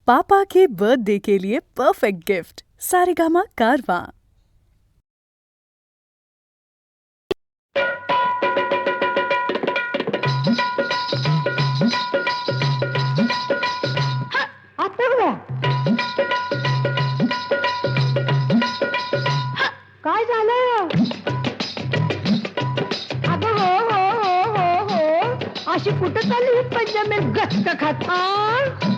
पापा के birthday के लिए perfect gift Saregama कारवां। काय झालं अगं? हो हो हो हो हो अशी कुठं चालली ही पंजाबी गचका खात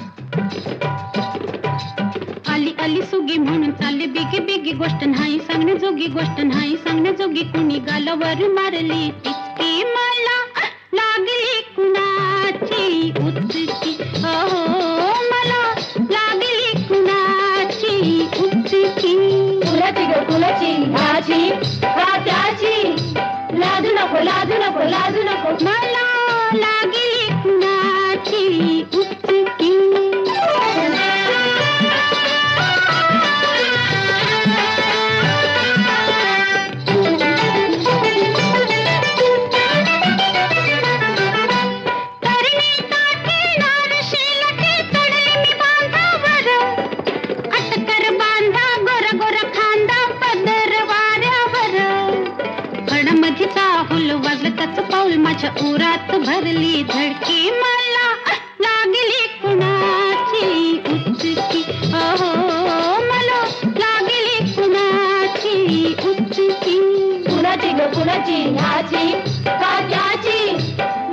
आली आली सुगी म्हणून चालली बिगी बिगी गोष्ट नाही सांगणे जोगी गोष्ट नाही सांगणे जोगी कुणी गालावर मारली टिचकी मला लागली कुणाची उचकी हो मला लागली कुणाची उचकी कुणाची ग कुणाची ह्याची का त्याची लाजू नको लाजू नको लाजू नको मला लागली कुणाची उचकी पाऊल माझ्या उरात भरली धडकी मला लागली कुणाची उचकी हो मला लागली कुणाची उचकी कुणाची ग कुणाची ह्याची का त्याची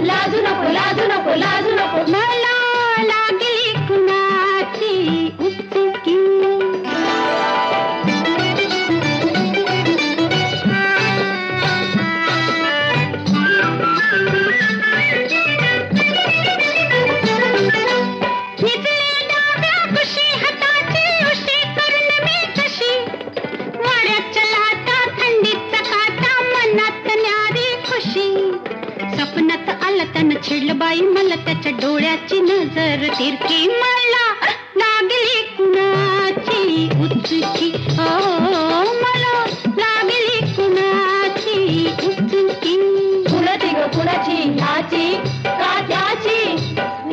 लाजू नको लाजू नको लाजू नको मला लागली कुणाची उचकी छेडलं बाई मला त्याच्या डोळ्याची नजर तिरकी मला लागली कुणाची उचकी हो मला लागली कुणाची उचकी कुणाची ग कुणाची ह्याची का त्याची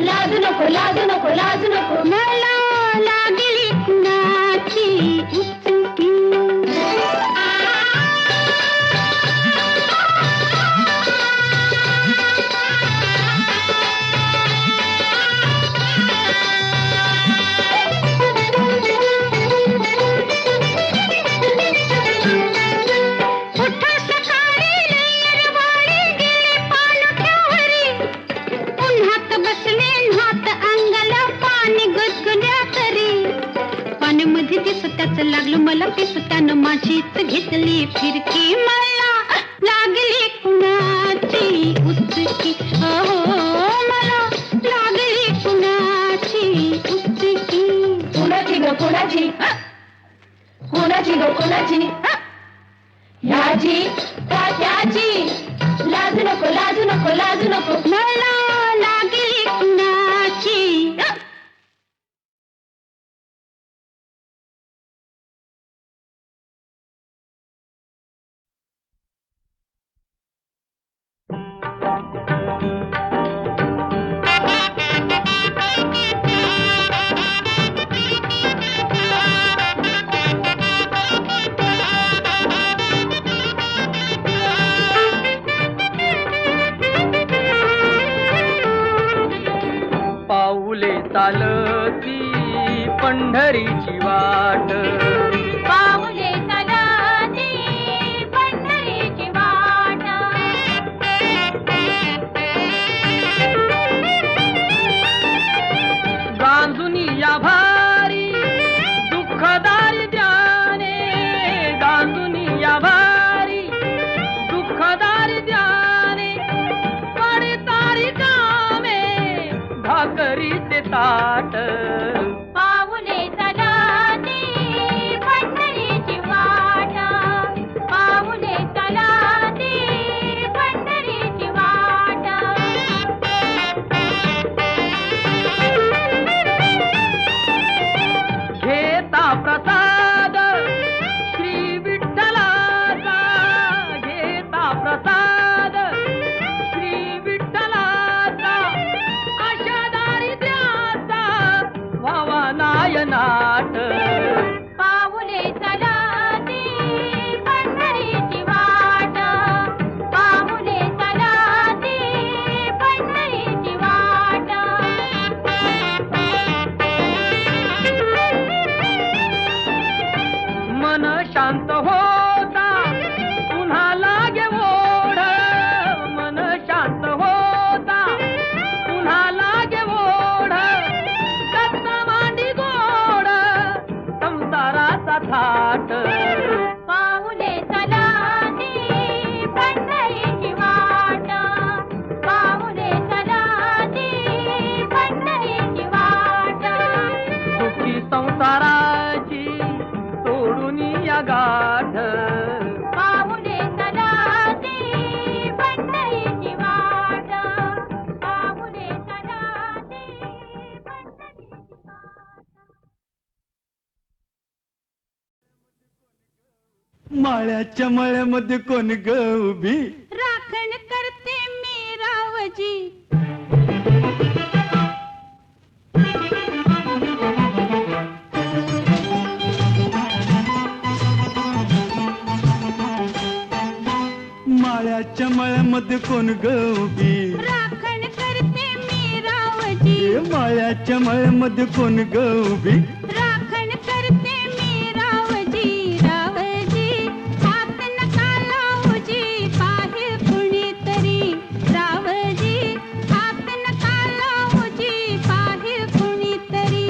लाजू नको लाजू नको लाजू नको मला लागली कुणाची उचकी लागलं मला पिस त्यानं माझीच घेतली फिरकी मला लागली कुणाची उचकी हो मला लागली कुणाची उचकी कुणाची ग कुणाची कुणाची ग कुणाची ह्याची का त्याची लाजू नको लाजू नको लाजू नको मला लागली कुणाची पाऊले चालती पंढरीची वाट पाऊले चालती पंढरीची वाट गांजुनी या भारी दुःखदारी द्याने गांजुनी या भारी दुःखदारी द्याने पडे तारी कामे भाकरीचे ताट पाऊले चालती पंढरीची वाट पाऊले चालती पंढरीची वाट माय नाट पाऊले चलाती पंढरीची वाट, पाऊले चलाती पंढरीची वाट. मन शांत होता पुन्हा लागे ओढ, मन शांत होता पुन्हा लागे ओढ. दत्त मांडी गोड संसाराचा थाट पाऊले चलाती पंढरीची वाट, पाऊले चलाती पंढरीची वाट. दुःखी संसाराची तोडून या गाठ पाऊले चलाती पंढरीची वाट, पाऊले चलाती पंढरीची वाट. माळ्याच्या मळ्यामध्ये कोण ग उभी? राखण करते मी रावजी. माळ्याच्या मळ्यामध्ये कोण ग उभी? राखण करते मी रावजी. ए, माळ्याच्या मळ्यामध्ये कोण ग उभी? राखण करते मी रावजी. रावजी हात नका लावूजी, पाहे कुणीतरी. रावजी हात नका लावूजी, पाहे कुणीतरी.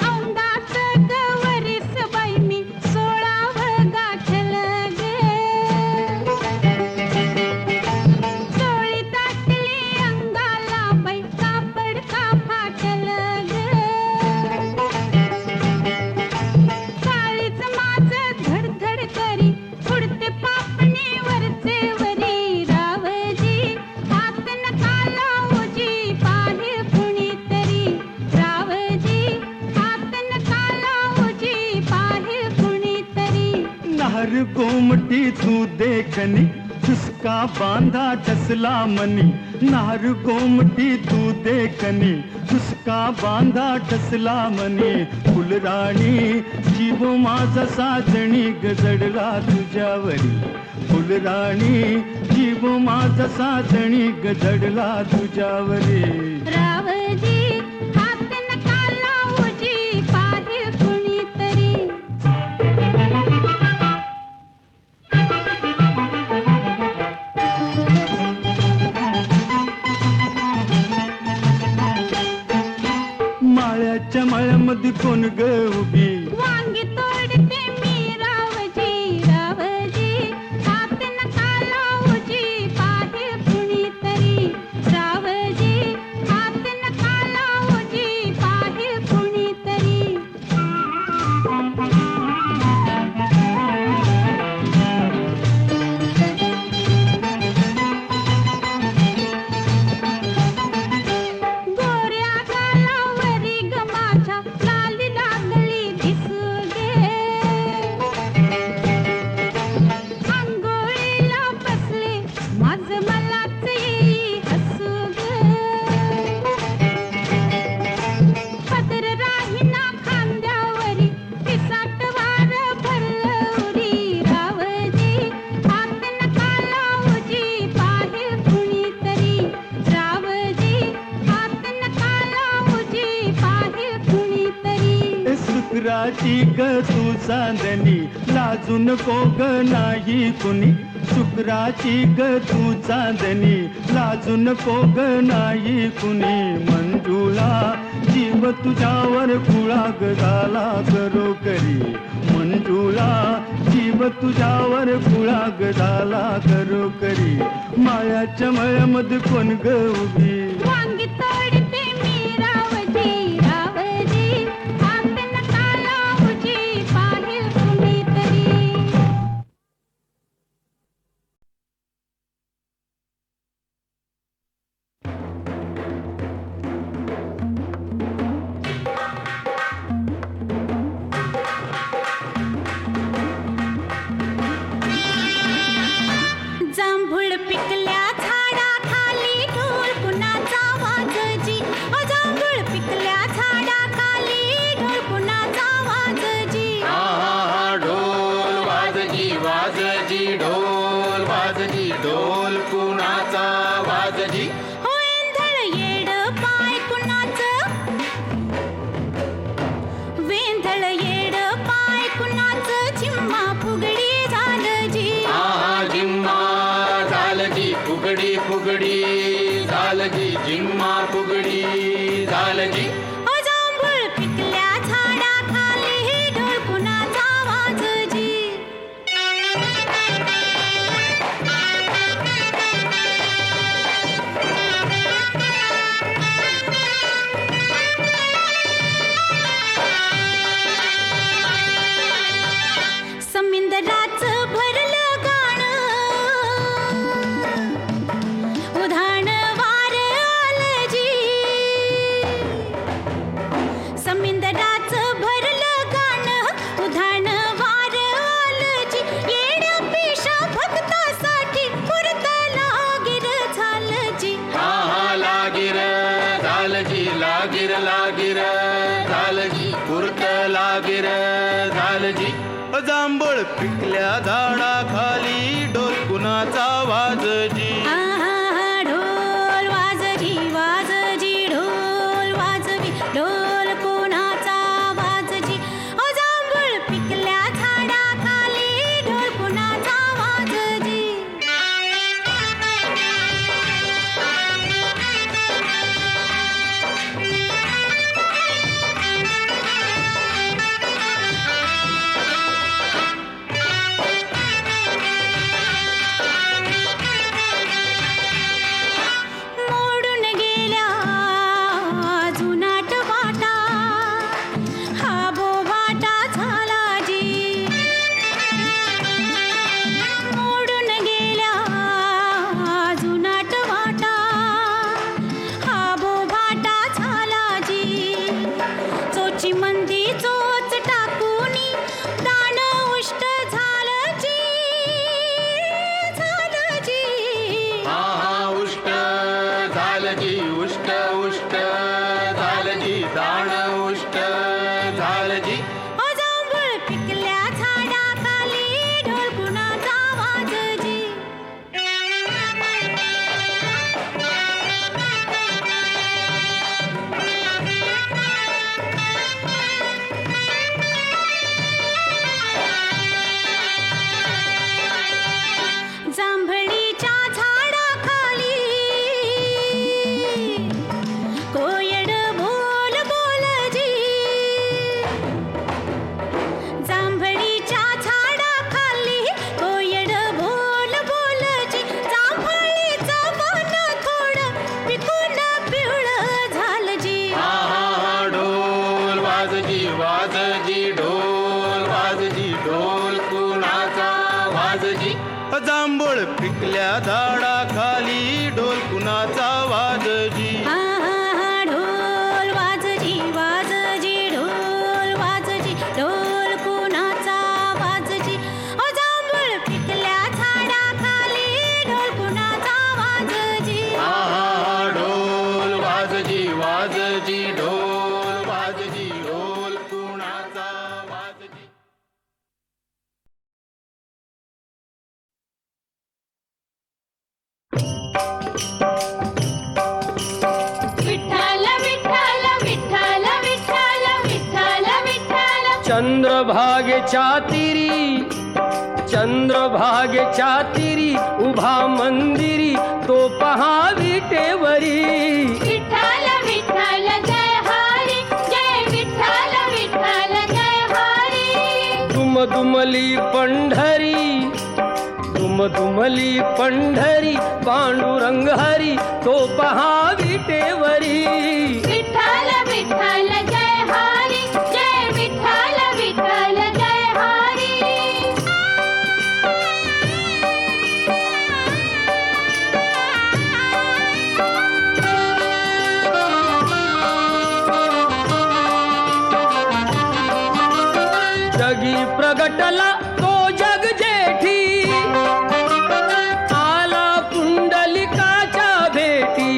औंदाच गवरीस बाई मी 16व गाठल गे. चोळी दाटली अंगाला बाई, कापड का फाटल ग. काळीच माझं धडधड करी, उडते पापणी वरचे वरी. रावजी हात नका लावूजी, पाहे कुणीतरी. रावजी हात नका लावूजी, पाहे कुणीतरी. नार गोमटी तू देखनी, चुसका बांधा टसला मनी. नार गोमटी तू देखनी, चुसका बांधा टसला मनी. फुलराणी जीव माझा साजणी गजडला तुझ्यावरी. फुलराणी जीव माझा साजणी गजडला तुझ्यावरी. रावजी हात नका लावूजी, पाहे कुणीतरी. माळ्याच्या मळ्यामध्ये कोण ग उभी? वांगी तोडते मी रावजी. रावजी हात नका लावूजी, पाहे कुणीतरी. रावजी हात नका लावूजी, पाहे कुणीतरी. गोऱ्या गालावरी ग माझ्या लाली लागली दिसू गे. आंघोळीला बसले माझं मलाच येई हसू ग. पदर राहीना खांद्यावरी, पिसाट वार भरलवरी. रावजी हात नका लावूजी, पाहे कुणीतरी. रावजी हात नका लावूजी, पाहे कुणीतरी. ए, शुक्राची ग तू चांदणी, लाजू नको ग नाही कुणी. शुक्राची ग तू चांदणी, लाजू नको ग नाही कुणी. मंजुळा जीव तुझ्यावर कुळा ग झाला करो करी. मंजुळा जीव तुझ्यावर कुळा ग झाला करो करी. माळ्याच्या मळ्यामध्ये कोण ग उभी? वांगी तोडते मी रावजी. रावजी हात नका लावूजी, पाहे कुणीतरी. वाजजी ढोल वाजजी ढोल कुणाचा वाजजी वेंधळ येड पाय कुणाचं वेंधळ येड पाय कुणाचं झिम्मा फुगडी झालं जी हा जिम्मा झालजी फुगडी फुगडी झालजी जिम्मा फुगडी झालजी जांभूळ पिकल्या झाडाखाली ढोल कुणाचा वाजजी समिंदराचं भरलं गाणं उधाण वार आलं जी समिंदराचं भरलं गाणं उधाण वार आलं जी येड्या पेशा भक्तासाठी पुरत लागिर झालं जी हा लागिर झालजी लागिर लागिर झालजी पुरत लागिर झालजी जांभळ पिकल्या झाडाखाली ढोल कुणाचा वाजजी आहा ढोल वाजजी वाजजी ढोल वाजवी ढोल कोणाचा वाजजी जांभूळ पिकल्या झाडाखाली ढोल कोणाचा वाजजी मोडून गेल्या जुनाट वाटा हा बोभाटा झाला जी मोडून गेल्या जुनाट वाटा हा बोभाटा झाला जी चोची मंदी चोच टाकूनी दान उष्ट झालं जी झालं जी हा उष्ट झालजी उष्ट उष्ट झालजी दाण उष्ट झालजी जांभूळ पिकल्या झाडाखाली ढोल कुणाचा वाजजी जांभळीच्या झाडाखाली कोयड बोल बोलजी जांभळीच्या झाडाखाली कोयड बोल बोलजी जांभळीचं मन थोडं पिकून पिवळं झालंजी हा ढोल वाजजी वाजजी ढोल वाजजी ढोल कुणाचा वाजजी जांभळ पिकल्या झाडाखाली ढोल कुणाचा वाजजी आहा ढोल वाजजी वाजजी ढोल वाजजी ढोल कुणाचा वाजजी जांभूळ पिकल्या झाडाखाली ढोल कुणाचा वाजजी हा ढोल वाजजी वाजजी ढोल वाजजी ढोल कुणाचा वाजजी विठ्ठल विठ्ठल विठ्ठल विठ्ठल विठ्ठल विठ्ठल चंद्रभागेच्या तिरी उभा मंदिरी तो पहा विटेवरी विठ्ठल विठ्ठल जय हरी जय विठ्ठल विठ्ठल जय हरी दुमदुमली पंढरी पांडुरंग हरी तो पहा विटेवरी विठ्ठल विठ्ठल जय हरी जय विठ्ठल विठ्ठल जय हरी जगी प्रगटला तो जग जेठी आला पुंडलिकाच्या भेटी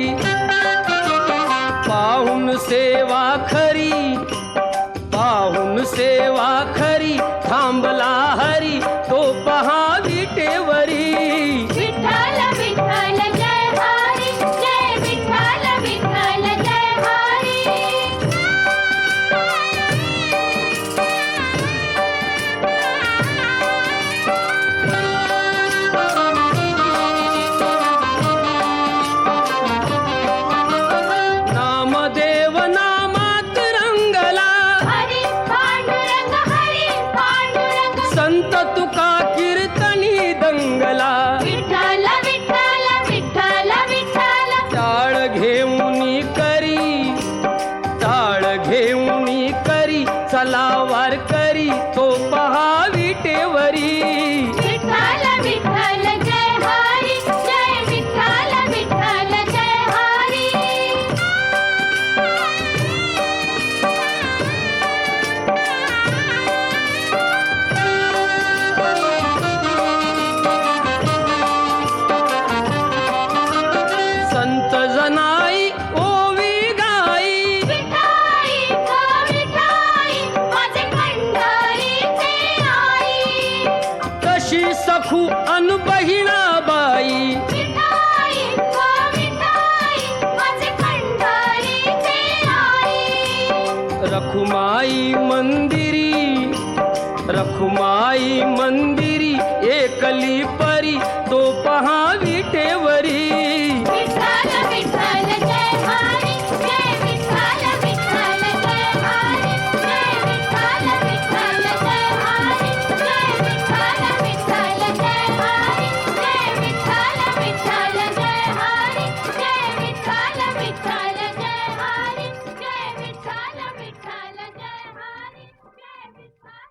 रंगला. विठ्ठल विठ्ठल विठ्ठल विठ्ठल टाळ घेऊनी करी, टाळ घेऊनी करी, चला वार करी तो पहा विटेवरी. विठ्ठल विठ्ठल जय हरी जय विठ्ठल विठ्ठल जय हरी. संत जनाई ओवी गाई, विठाई ग विठाई माझे पंढरीचे आई. कशी सखू अन बहिणाबाई. विठाई ग विठाई माझे पंढरीचे आई. रखुमाई मंदिरी, रखुमाई मंदिरी, एकली परी तो पहा विटेवरी. विठ्ठल विठ्ठल जय हरी जय विठ्ठल विठ्ठल जय हरी जय विठ्ठल विठ्ठल जय हरी जय विठ्ठल विठ्ठल जय हरी जय विठ्ठल विठ्ठल जय हरी जय विठ्ठल विठ्ठल जय हरी जय विठ्ठल विठ्ठल जय हरी जय विठ्ठल.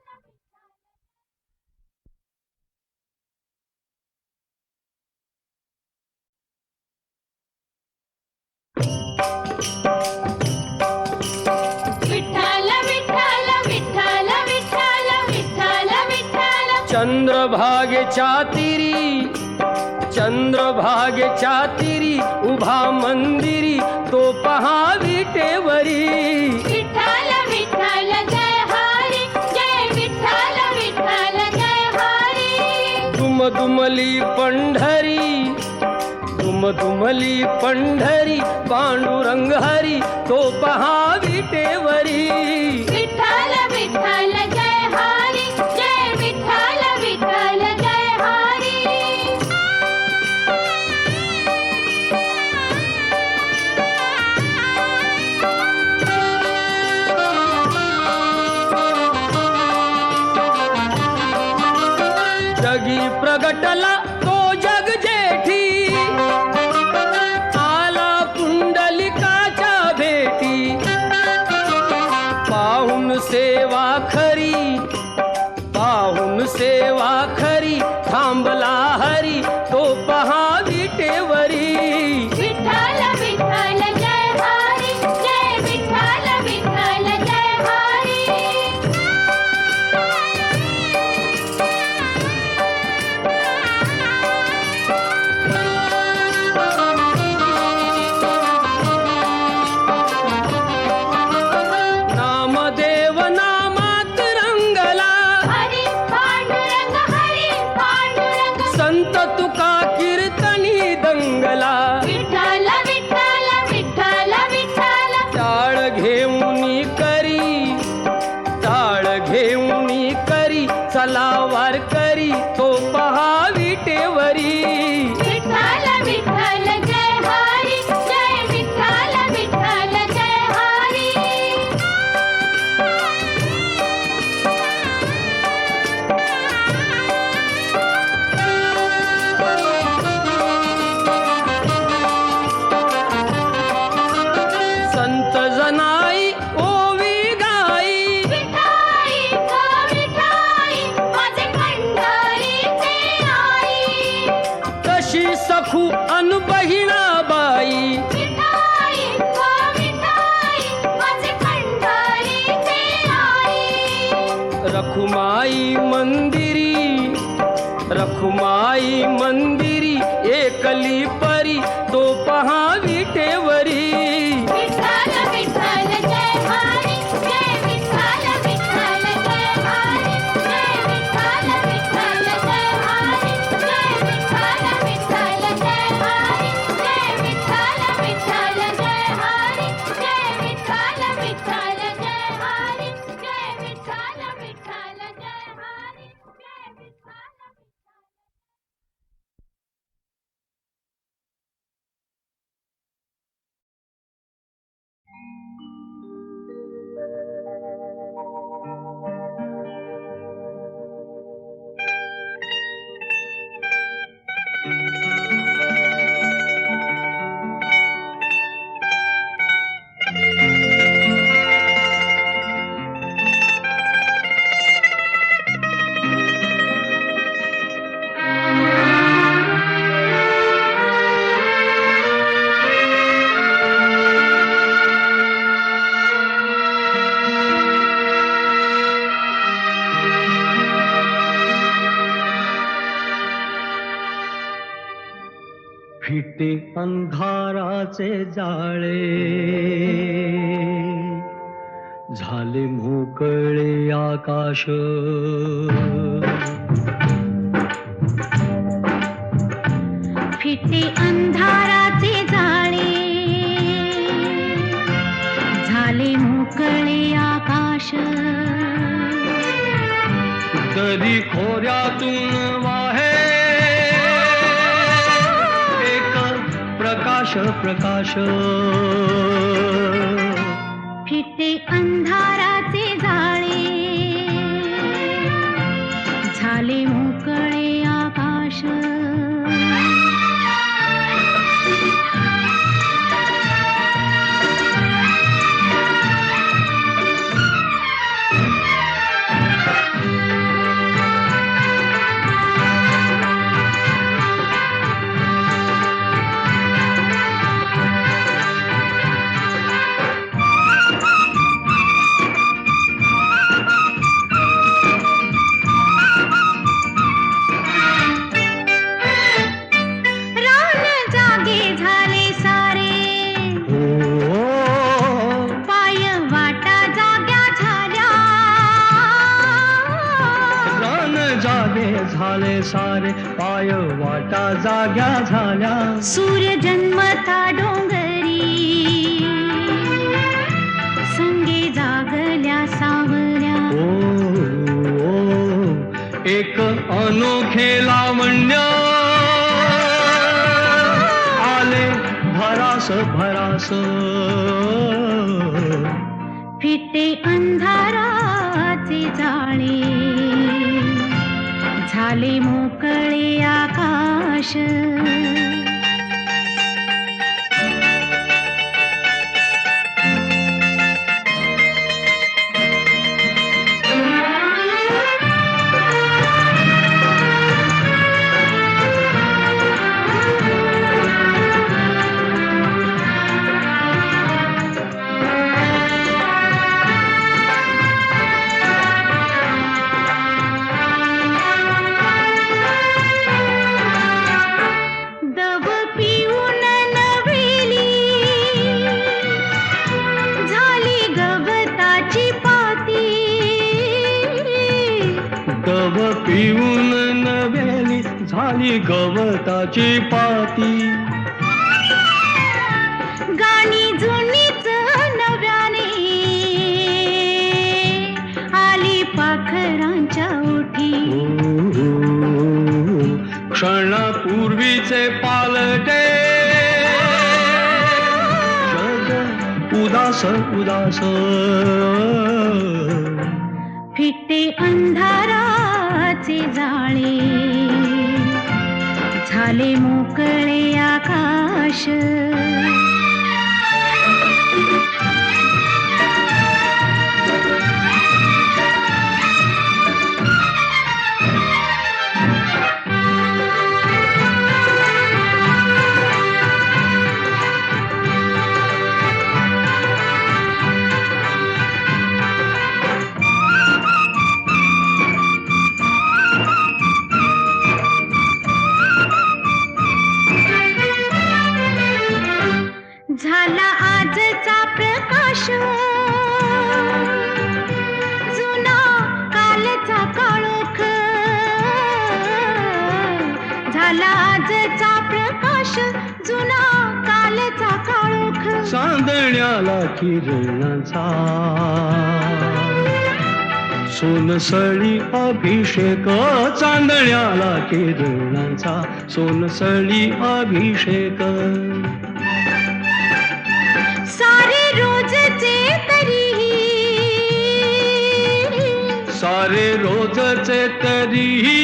विठ्ठल विठ्ठल विठ्ठल विठ्ठल विठ्ठल विठ्ठल चंद्रभागेच्या तिरी, चंद्रभागेच्या तिरी, उभा मंदिरी तो पहा विटेवरी. विठ्ठल विठ्ठल जय हरी जय विठ्ठल विठ्ठल जय हरी. दुमदुमली पंढरी, दुमदुमली पंढरी, पांडुरंग हरी तो पहा विटेवरी. विठ्ठल विठ्ठल जय हरी जय विठ्ठल विठ्ठल जय हरी. जगी प्रगटला तो जग जेठी, आला पुंडलिकाच्या भेटी. पाहून सेवा खरी, पाहून सेवा खरी, थांबला हरी तो पहा विटेवरी. विठ्ठल विठ्ठल जय हरी जय विठ्ठल विठ्ठल जय हरी. नामदेव नामात रंगला, हरी पांडुरंग हरी पांडुरंग. संत तुका कीर्तनी दंगला. विठ्ठल विठ्ठल विठ्ठल विठ्ठल टाळ घेऊनी करी, टाळ घेऊनी करी, चला वार करी तो पहा विटेवरी. विठ्ठल विठ्ठल जय हरी जय विठ्ठल विठ्ठल जय हरी. संत जनाई ओवी गाई, विठाई ग विठाई माझे पंढरीचे आई. कशी सखू अन बहिणाबाई. विठाई ग विठाई माझे पंढरीचे आई. रखुमाई मंदिरी, रखुमाई मंदिरी, एकली परी तो पहा विटेवरी. फिटे अंधाराचे जाळे, झाले मोकळे आकाश. फिटे अंधाराचे जाळे, झाले मोकळे आकाश. दरी खोऱ्यातून वाहे एक प्रकाश प्रकाश. फिटे अंधाराचे जाळे, झाले मोकळे आकाश. झाले सारे पाय वाटा जाग्या झाल्या. सूर्य जन्मता डोंगरी, संगे जागल्या सावल्या. एक अनोखे लावण्य आले भरास भरास. फिटे अंधाराचे जाळे, झाले मोकळे आकाश. पिऊन नव्यानी झाली गवताची पाती. गाणी जुनीच नव्याने आली पाखरांच्या ओठी. क्षणापूर्वीचे पालटे जग उदास उदास. फिटे अंधाराचे जाळे, झाले मोकळे आकाश. झाला आजचा प्रकाश, जुना कालचा काळोख. झाला आजचा प्रकाश, जुना कालचा काळोख. चांदण्याला किरणाचा सोनसळी अभिषेक. चांदण्याला किरणाचा सोनसळी अभिषेक. सारे रोजचे तरीही, सारे रोजचे तरीही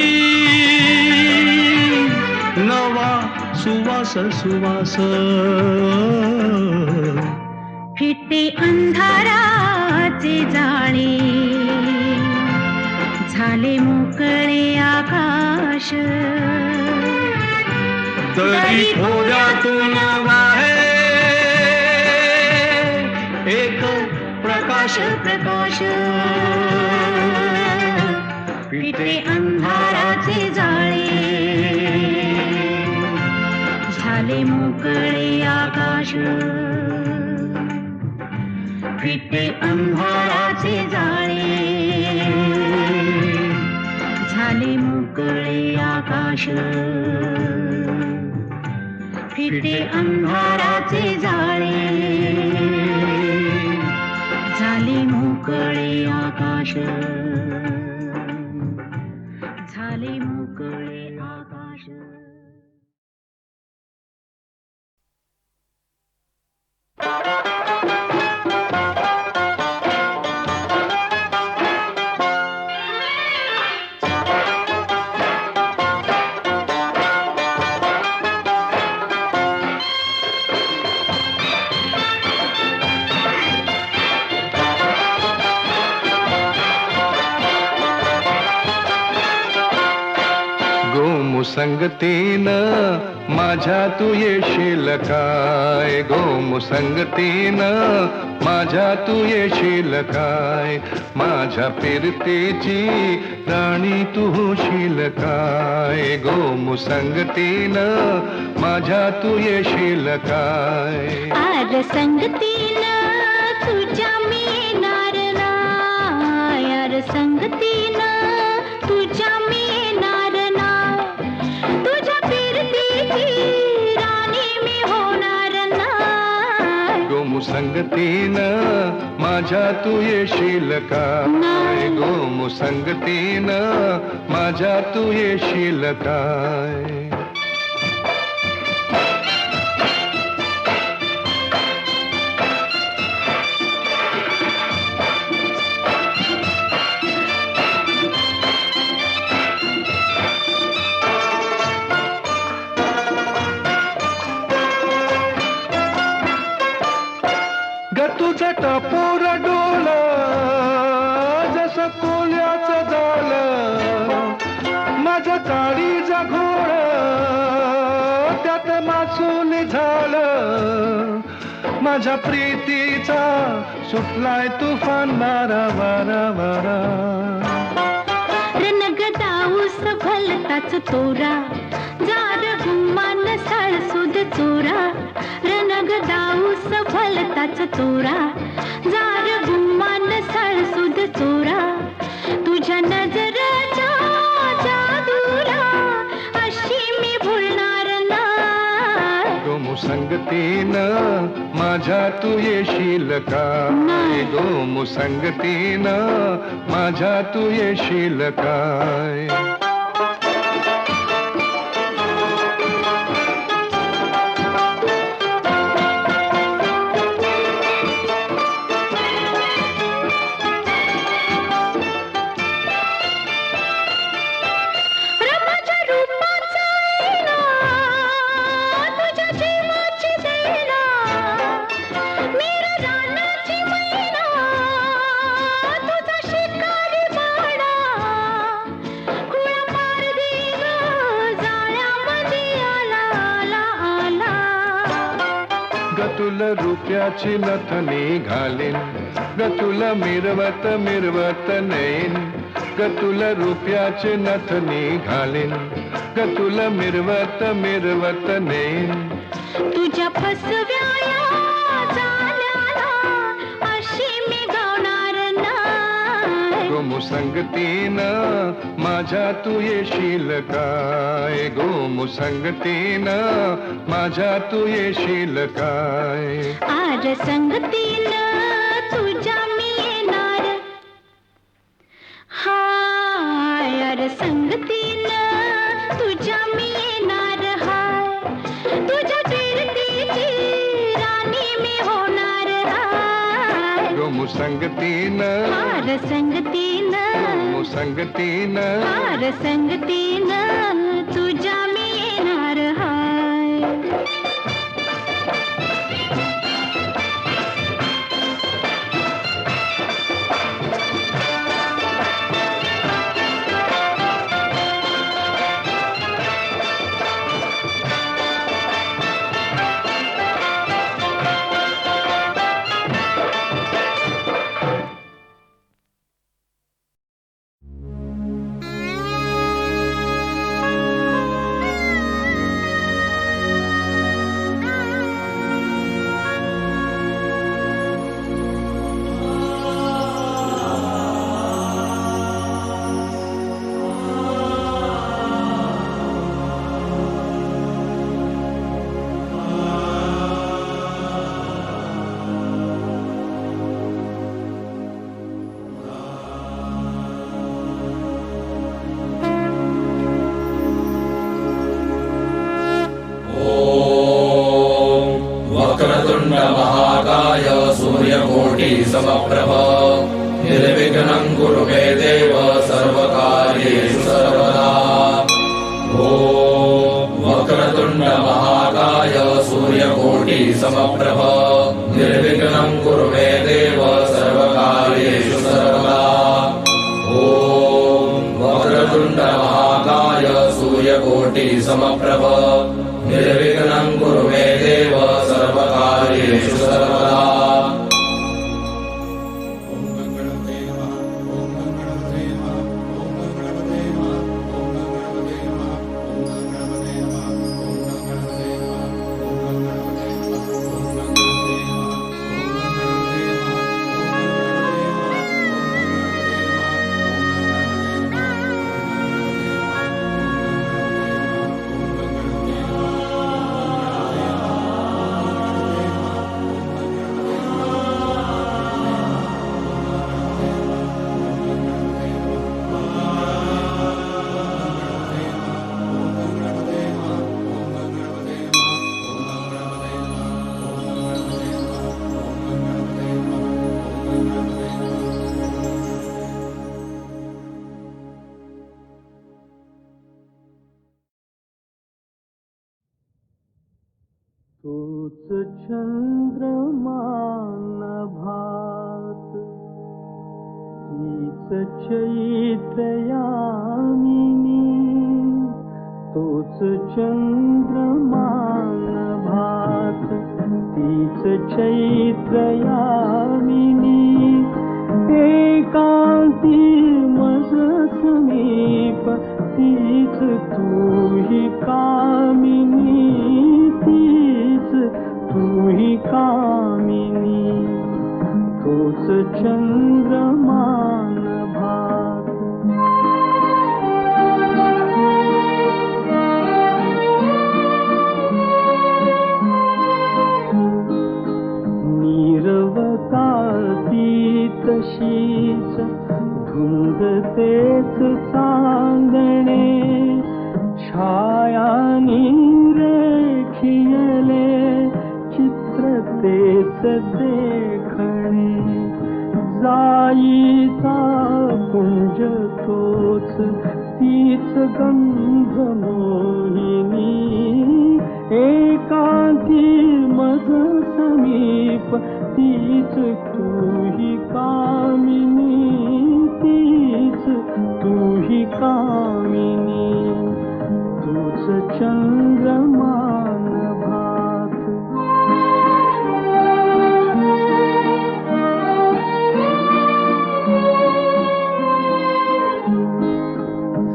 नवा सुवास सुवास. फिटे अंधाराचे जाळे, झाले मोकळे आकाश. तरी खोऱ्यातून वाहे एक प्रकाश प्रकाश. फिटे अंधाराचे जाळे, झाले मोकळे आकाश फिटे अंधाराचे जाळे झाले मोकळे आकाश फिटे अंधाराचे जाळे झाले मोकळे आकाश झाले मोकळे आकाश. गोमुसंगतीनं माझ्या तू येशील काय, गोमुसंगतीनं माझ्या तू येशील काय, माझ्या फिरतीची राणी तू होशील काय, गोमुसंगतीनं माझ्या तू येशील काय. आर संगतीनं तुझ्या मी येणार नाय, आर संगतीनं तुझ्या मी येणार नाय, तुझ्या फिरतीची राणी मी होणार नाय. गोमुसंगतीनं माझ्या तू येशील काय, गोमुसंगतीनं माझ्या तू येशील काय. तुझं टपोर डोल जसं कोल्याचं झालं, माझं काळीचं घोळ त्यात मासून झालं, माझ्या प्रीतीचा सुटलाय तुफान वारा वारा वारा. रणगदाऊस भलताच तोरा जार गुमान साळसुद चोरा, रणगदाऊस भलताच चोरा जार गुमान साळसुद चोरा, तुझ्या नजरेच्या जादूला अशी मी भुलणार नाय. गोमुसंगतीनं माझ्या तू येशील काय, गोमुसंगतीनं माझ्या तू येशील काय. तुला रुपयाची नथनी घालीन ग, तुला मिरवत मिरवत नेईन ग, तुला रुपयाची नथनी घालीन ग, तुला मिरवत मिरवत नेईन. तुझ्या फसव्या झाल्याला अशी मी गावणार नाय. गोमुसंगतीनं माझ्या तू येशील काय, गोमुसंगतीनं माझ्या तू येशील काय. आर संगतीनं तुझ्या मी येणार हाय, आर संगतीनं तुझ्या मी येणार हाय, तुझ्या फिरतीची राणी मी होणार हाय. गोमुसंगतीनं आर संगतीनं, गोमुसंगतीनं आर संगतीनं तुझ्या मी येणार हाय. समप्रभ निर्विघ्नं कुरु मे देव सर्वकार्येषु सर्वदा ॐ वक्रतुण्ड महाकाय सूर्यकोटि समप्रभ निर्विघ्नं कुरु मे देव सर्वकार्येषु सर्वदा ॐ वक्रतुण्ड महाकाय सूर्यकोटि समप्रभ निर्विघ्नं कुरु मे देव सर्वकार्येषु सर्वदा तोच चंद्रमान भात तीच चैत्रयामिनी तोच चंद्रमान भात तीच चैत्रयामिनी एकांती मज समीप तीच तूही कामिनी तीच तूही कामिनी तोच चंद्रमान भात नीरवताती तशीच धुंद तेच चांदणे छायानी रेखियले चित्र तेच देखणे जाईचा कुंज तोच तीच गंध मोहिनी एकांती मज समीप तीच तूही कामिनी तीच तूही कामिनी तूच चंद्रमान भात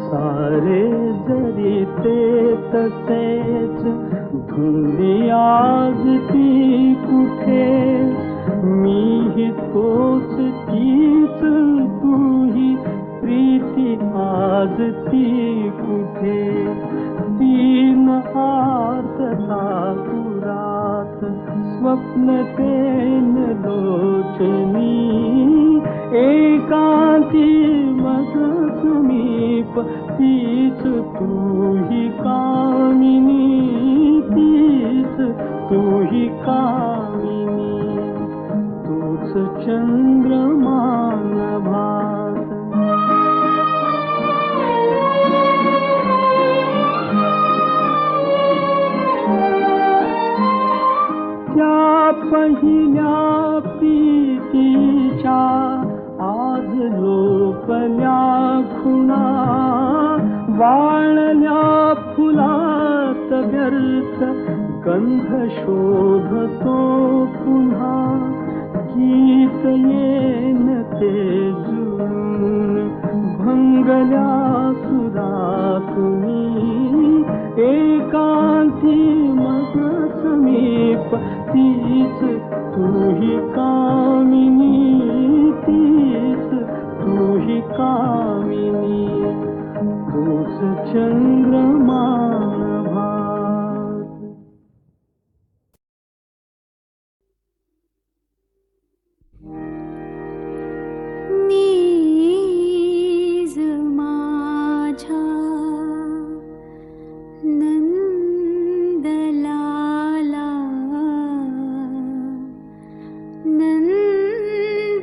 सारे जरी ते तसेच धुंदी आज ती कुठे मीही तोच तीच तूही प्रीती आज ती कुठे तीन आर्तता पुरात स्वप्न तेन लोचनी एकांती मज समीप तीच तूही कामिनी तीच तूही कामिनी तूच चंद्रमान भात त्या पहिल्या प्रीतीच्या आज लोपल्या खुणा वाळल्या फुलात व्यर्थ गंध शोधतो पुन्हा गीत येन ते जुळून भंगल्या सुरातुनी एकांती मज समीप तीच तूही कामिनी तीच तूही कामिनी तूच चंद्रमान भात नीज माझ्या नंदलाला नंदलाला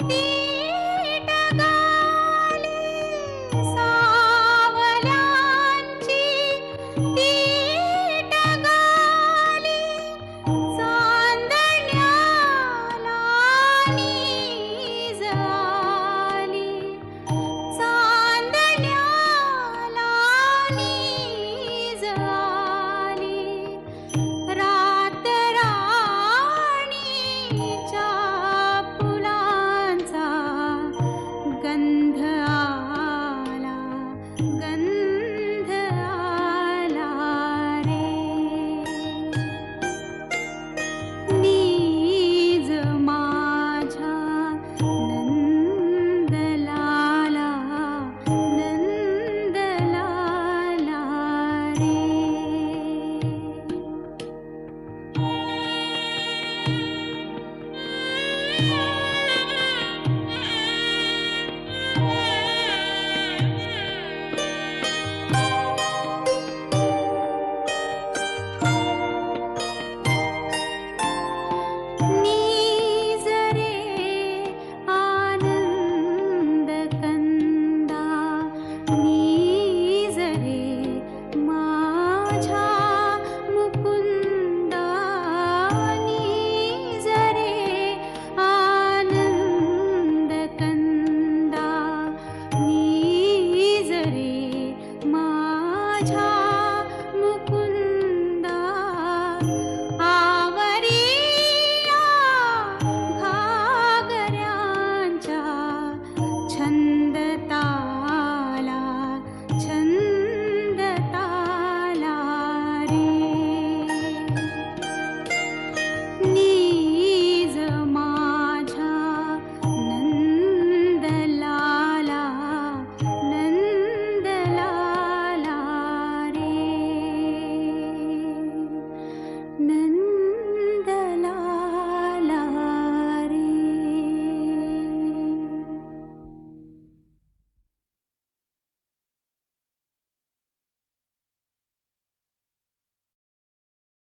ती